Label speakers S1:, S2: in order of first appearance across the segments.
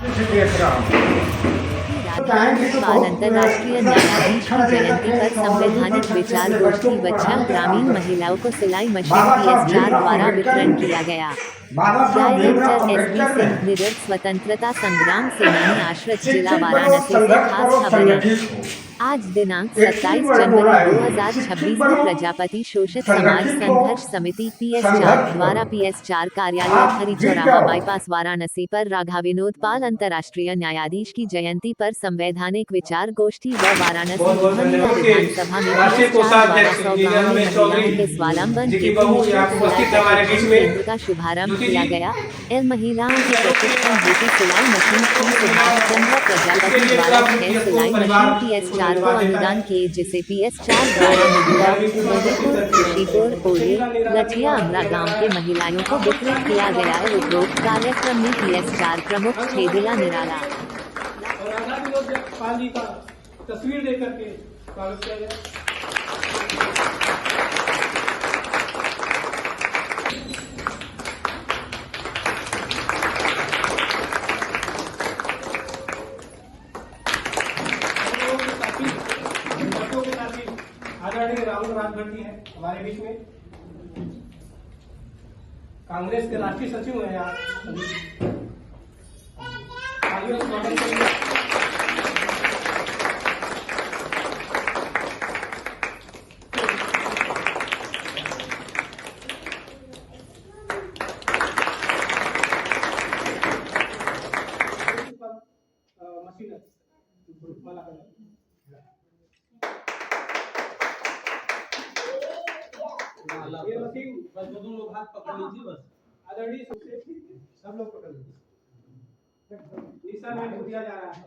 S1: पाल अंतर्राष्ट्रीय न्यायाधीश की जयंती पर संवैधानिक विचार गोष्ठी बच्चा ग्रामीण महिलाओं को सिलाई मशीन PS4 द्वारा वितरण किया गया। डायरेक्टर SB सिंह निडर स्वतंत्रता संग्राम सेनानी आश्रित जिला वाराणसी से खास खबरें। आज दिनांक 27 जनवरी 2026 को प्रजापति शोषित समाज संघर्ष समिति PS4 द्वारा PS4 कार्यालय खरी चौराहा बाईपास वाराणसी पर राघा विनोद पाल अंतर्राष्ट्रीय न्यायाधीश की जयंती पर संवैधानिक विचार गोष्ठी व वाराणसी विधानसभा में PS4 द्वारा 100 गाँव में महिलाओं के स्वावलंबन केंद्र का शुभारंभ किया गया। इन महिलाओं के प्रशिक्षण हेतु सिलाई मशीन सुभाष चंद्र प्रजापति द्वारा सिलाई मशीन PS4 को अनुदान किए, जिसे PS4 द्वारा मधुपुर खुशीपुर ओरे लठिया अमरा गाँव के महिलाओं को वितरित किया गया है। उपरोक्त कार्यक्रम में PS4 प्रमुख छेदिला निराला
S2: तस्वीर देकर के स्वागत किया गया। आदरणीय राहुल राजभर है हमारे बीच में, कांग्रेस के राष्ट्रीय सचिव हैं आप ये मशीन बस दो लोग हाथ पकड़ लीजिए, बस आदरणीय सब लोग पकड़ लीजिए। निशा में दिया जा रहा है।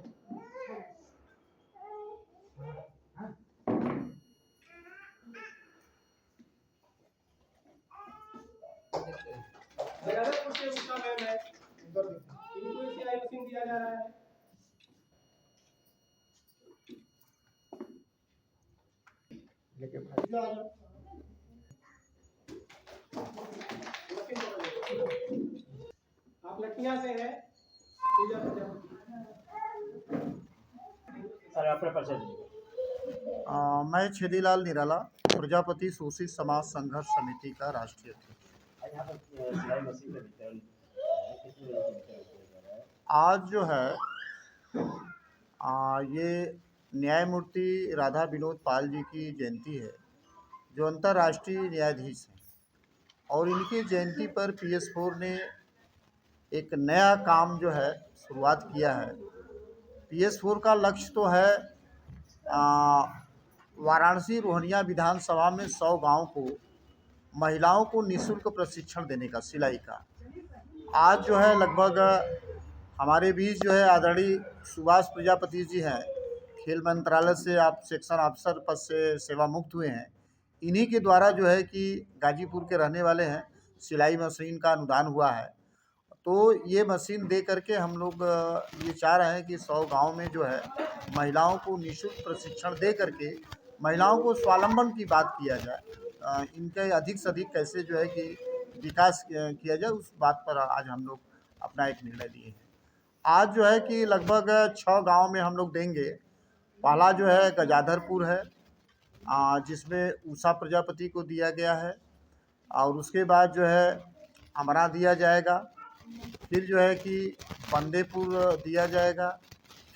S2: इनको सिलाई मशीन दिया जा रहा है। आप लठिया से हैं।
S3: सर आपका परिचय दीजिए।
S4: मैं छेदीलाल निराला, प्रजापति शोषित समाज संघर्ष समिति का राष्ट्रीय अध्यक्ष। आज जो है ये न्यायमूर्ति राधा विनोद पाल जी की जयंती है, जो अंतर्राष्ट्रीय न्यायाधीश हैं, और इनकी जयंती पर PS4 ने एक नया काम जो है शुरुआत किया है। PS4 का लक्ष्य तो है वाराणसी रोहनिया विधानसभा में 100 गांव को महिलाओं को निःशुल्क प्रशिक्षण देने का, सिलाई का। आज जो है लगभग हमारे बीच जो है आदरणीय सुभाष प्रजापति जी हैं, खेल मंत्रालय से आप सेक्शन अफसर पद से सेवा मुक्त हुए हैं। इन्हीं के द्वारा जो है कि गाजीपुर के रहने वाले हैं, सिलाई मशीन का अनुदान हुआ है। तो ये मशीन दे करके हम लोग ये चाह रहे हैं कि 100 गांव में जो है महिलाओं को निःशुल्क प्रशिक्षण दे करके महिलाओं को स्वावलंबन की बात किया जाए, इनके अधिक से अधिक कैसे जो है कि विकास किया जाए, उस बात पर आज हम लोग अपना एक निर्णय लिए हैं। आज जो है कि लगभग 6 गांव में हम लोग देंगे। पहला जो है गजाधरपुर है, जिसमें उषा प्रजापति को दिया गया है, और उसके बाद जो है अमरा दिया जाएगा, फिर जो है कि बंदेपुर दिया जाएगा,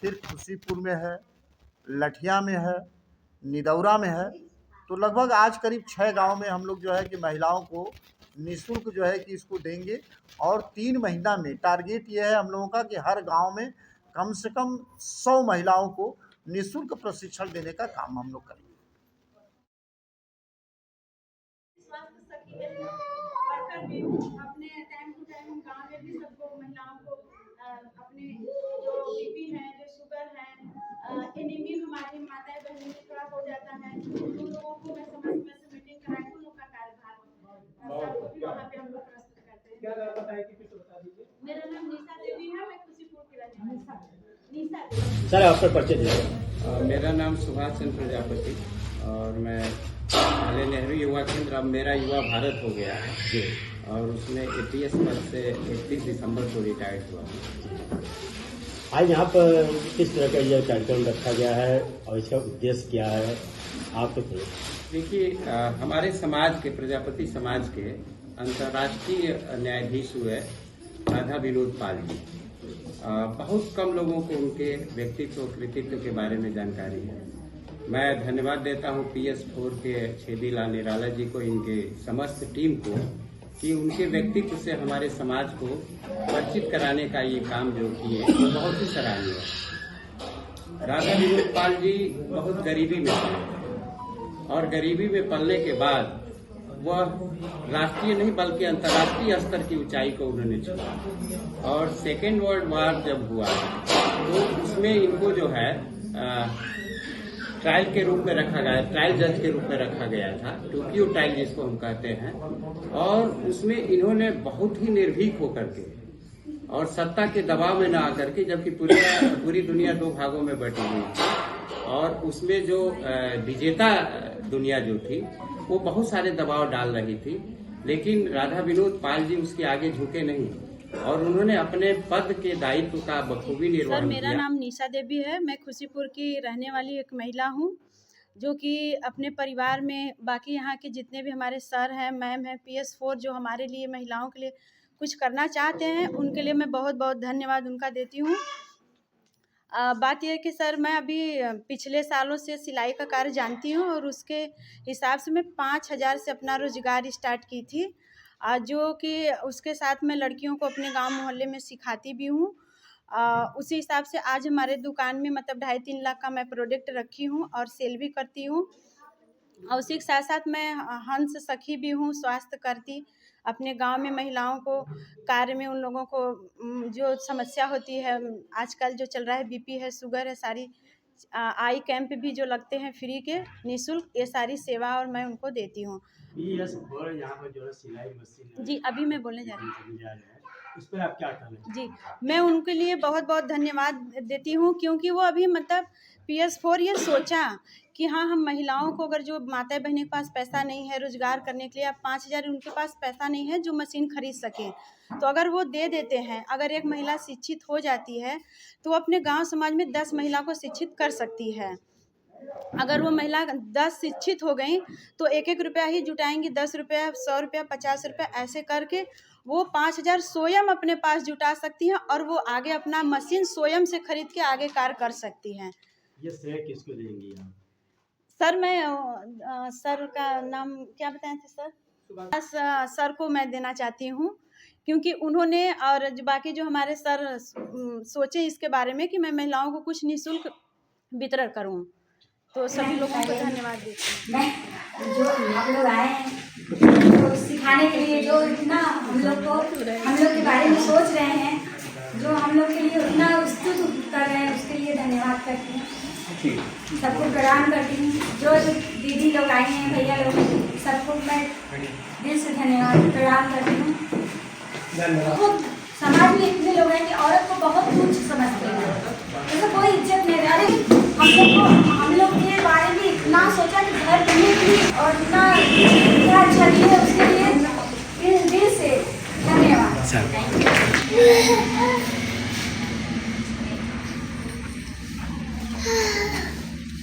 S4: फिर खुशीपुर में है, लठिया में है, निदौरा में है। तो लगभग आज करीब 6 गांव में हम लोग जो है कि महिलाओं को निःशुल्क जो है कि इसको देंगे, और 3 महीना में टारगेट ये है हम लोगों का कि हर गांव में कम से कम 100 महिलाओं को निःशुल्क प्रशिक्षण देने का काम हम लोग करेंगे।
S5: अपने टाइम टू टाइम गाँव में भी सबको महिलाओं को अपने जो बीपी है, जो शुगर है, एनीमिया हमारी माताएं बहनों में थोड़ा हो जाता है, उन लोगों को मैं समय से मीटिंग कराई, उन लोग का कार्यभार वहाँ पे हम लोग प्रस्तुत करते हैं।
S2: क्या नाम बताइए, किसी को बता दीजिए।
S5: मेरा नाम निशा देवी है, मैं खुशीपुर की रहने वाली हूँ।
S3: सर आपका परिचय दीजिए।
S6: मेरा नाम सुभाष चंद्र प्रजापति, और मैं पहले नेहरू युवा केंद्र, अब मेरा युवा भारत हो गया है, और उसमें ATS पद से 31 दिसंबर को रिटायर्ड हुआ।
S3: आज यहाँ पर किस तरह का यह कार्यक्रम रखा गया है और इसका उद्देश्य क्या है आपके प्रति?
S6: देखिए, हमारे समाज के, प्रजापति समाज के अंतर्राष्ट्रीय न्यायाधीश हुए राधा विनोद पाल जी। बहुत कम लोगों को उनके व्यक्तित्व कृतित्व के बारे में जानकारी है। मैं धन्यवाद देता हूँ PS4 के छेदीलाल निराला जी को, इनके समस्त टीम को, कि उनके व्यक्तित्व से हमारे समाज को परिचित कराने का ये काम जो किए वो बहुत ही सराहनीय है। राधा विनोद पाल जी बहुत गरीबी में पले और गरीबी में पलने के बाद वह राष्ट्रीय नहीं बल्कि अंतर्राष्ट्रीय स्तर की ऊंचाई को उन्होंने छुआ। और सेकेंड वर्ल्ड वार जब हुआ तो उसमें इनको जो है ट्रायल के रूप में रखा गया, ट्रायल जज के रूप में रखा गया था, टोक्यो ट्रायल जिसको हम कहते हैं। और उसमें इन्होंने बहुत ही निर्भीक होकर के और सत्ता के दबाव में न आकर के, जबकि पूरी दुनिया दो भागों में बटी हुई थी और उसमें जो विजेता दुनिया जो थी वो बहुत सारे दबाव डाल रही थी, लेकिन राधा विनोद पाल जी उसके आगे झुके नहीं और उन्होंने अपने पद के दायित्व का बखूबी निर्वहन किया।
S5: सर, मेरा नाम निशा देवी है। मैं खुशीपुर की रहने वाली एक महिला हूँ, जो कि अपने परिवार में बाकी यहाँ के जितने भी हमारे सर हैं, मैम हैं, PS4 जो हमारे लिए महिलाओं के लिए कुछ करना चाहते हैं, उनके लिए मैं बहुत बहुत धन्यवाद उनका देती हूँ। बात यह है कि सर, मैं अभी पिछले सालों से सिलाई का कार्य जानती हूँ और उसके हिसाब से मैं 5,000 से अपना रोजगार स्टार्ट की थी, जो कि उसके साथ मैं लड़कियों को अपने गांव मोहल्ले में सिखाती भी हूँ। उसी हिसाब से आज हमारे दुकान में मतलब 2.5-3 लाख का मैं प्रोडक्ट रखी हूँ और सेल भी करती हूँ। और उसी के साथ साथ मैं हंस सखी भी हूँ, स्वास्थ्य करती। अपने गांव में महिलाओं को कार्य में उन लोगों को जो समस्या होती है, आजकल जो चल रहा है BP है, शुगर है, सारी आई कैंप भी जो लगते हैं फ्री के निःशुल्क, ये सारी सेवा और मैं उनको देती हूँ।
S3: यहाँ पर जो है सिलाई मशीन
S5: जी, अभी मैं बोलने जा रही हूँ।
S3: उस पर आप क्या कहें?
S5: जी, मैं उनके लिए बहुत बहुत धन्यवाद देती हूँ, क्योंकि वो अभी मतलब PS4 ये सोचा कि हाँ, हम महिलाओं को, अगर जो माता बहनों के पास पैसा नहीं है रोजगार करने के लिए, अब 5,000 उनके पास पैसा नहीं है जो मशीन खरीद सके, तो अगर वो दे देते हैं, अगर एक महिला शिक्षित हो जाती है तो वो अपने गांव समाज में 10 महिला को शिक्षित कर सकती है। अगर वो महिला 10 शिक्षित हो गई तो 1-1 रुपया ही जुटाएंगी, 10 रुपया, 100 रुपया, 50 रुपया, ऐसे करके वो 5,000 स्वयं अपने पास जुटा सकती हैं और वो आगे अपना मशीन स्वयं से खरीद के आगे कार्य कर सकती हैं।
S3: ये श्रेय किसको देंगी आप?
S5: सर, मैं सर का नाम क्या बताए थे सर? सर को मैं देना चाहती हूँ, क्योंकि उन्होंने और जो बाकी जो हमारे सर सोचे इसके बारे में कि मैं महिलाओं को कुछ निःशुल्क वितरण करूँ, तो सभी लोगों को धन्यवाद देती हूँ।
S7: मैं जो हम लोग आए हैं तो सिखाने के लिए, जो इतना हम लोग के बारे में सोच रहे हैं, जो हम लोग के लिए उतना स्तुत कर रहे हैं, उसके लिए धन्यवाद करती हूँ, सबको प्रणाम करती हूँ। जो दीदी लोग आई हैं, भैया लोग, सबको मैं दिल से धन्यवाद प्रणाम करती हूँ। तो समाज में इतने लोग हैं कि औरत को बहुत तुच्छ समझते हैं, जैसे कोई इज्जत नहीं है। अरे हम लोग के बारे में इतना सोचा कि घर बनने के लिए और इतना अच्छा दिए, उसके लिए दिल से धन्यवाद।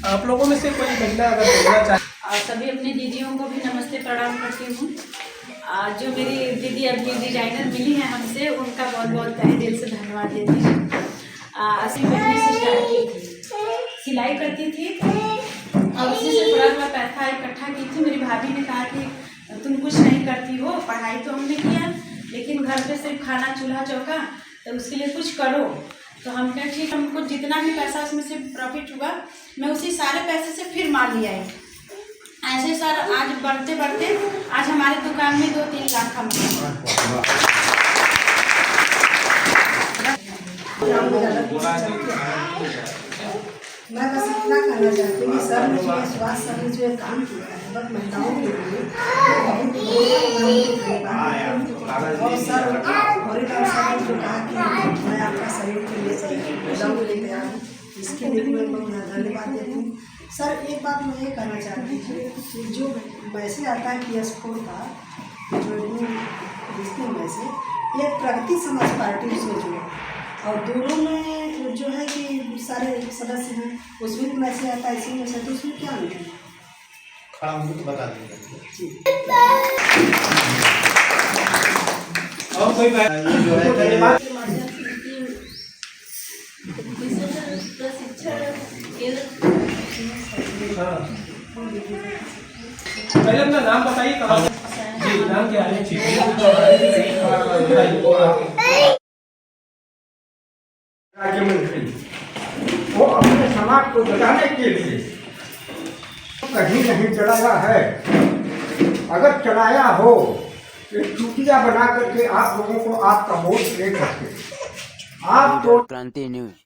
S2: आप लोगों में से कोई महिला अगर बोलना चाहे?
S5: सभी अपनी दीदियों को भी नमस्ते प्रणाम करती हूँ। जो मेरी दीदी अभी डिजाइनर मिली है हमसे, उनका बहुत बहुत तहे दिल से धन्यवाद देती हूँ। स्टार्ट की थी, सिलाई करती थी और उसी से थोड़ा थोड़ा पैसा इकट्ठा की थी। मेरी भाभी ने कहा कि तुम कुछ नहीं करती हो, पढ़ाई तो हमने किया लेकिन घर पे सिर्फ खाना चूल्हा चौका, तो उसके लिए कुछ करो। तो हम कहा ठीक, हमको जितना भी पैसा उसमें से प्रॉफिट हुआ, मैं उसी सारे पैसे से फिर माल लिया है। ऐसे सर आज बढ़ते बढ़ते आज हमारे दुकान में 2-3 लाख का माल।
S8: मैं बस इतना कहना चाहती हूँ कि सर ने जो स्वास्थ्य सर ने जो काम किया है बस महिलाओं के लिए और सर हरिदास सर ने जो कहा कि मैं आपका शरीर के लिए महिलाओं के लिए तैयार हूँ, इसके लिए मैं बहुत धन्यवाद देती हूँ। सर, एक बात मैं ये कहना चाहती हूँ कि जो मैसेज आता है PS4 का जो इसके मैसेज, ये प्रगति समाज पार्टी से जो और दोनों में जो है कि सारे सदस्य हैं, उसमें भी मैसेज आता है, इसी मैसेज, तो उसमें क्या नहीं है?
S4: खड़ा होंगे तो बता देंगे।
S2: और कोई बात
S4: ये जो है
S2: धन्यवाद। पहले अपना नाम बताइए, कहाँ जी नाम क्या है?
S9: राज्यमंत्री वो अपने समाज को बचाने के लिए कहीं नहीं चलाया है। अगर चलाया हो तो चुटिया बना करके आप लोगों को आपका वोट दे सकते। आप तो
S10: क्रांति न्यूज।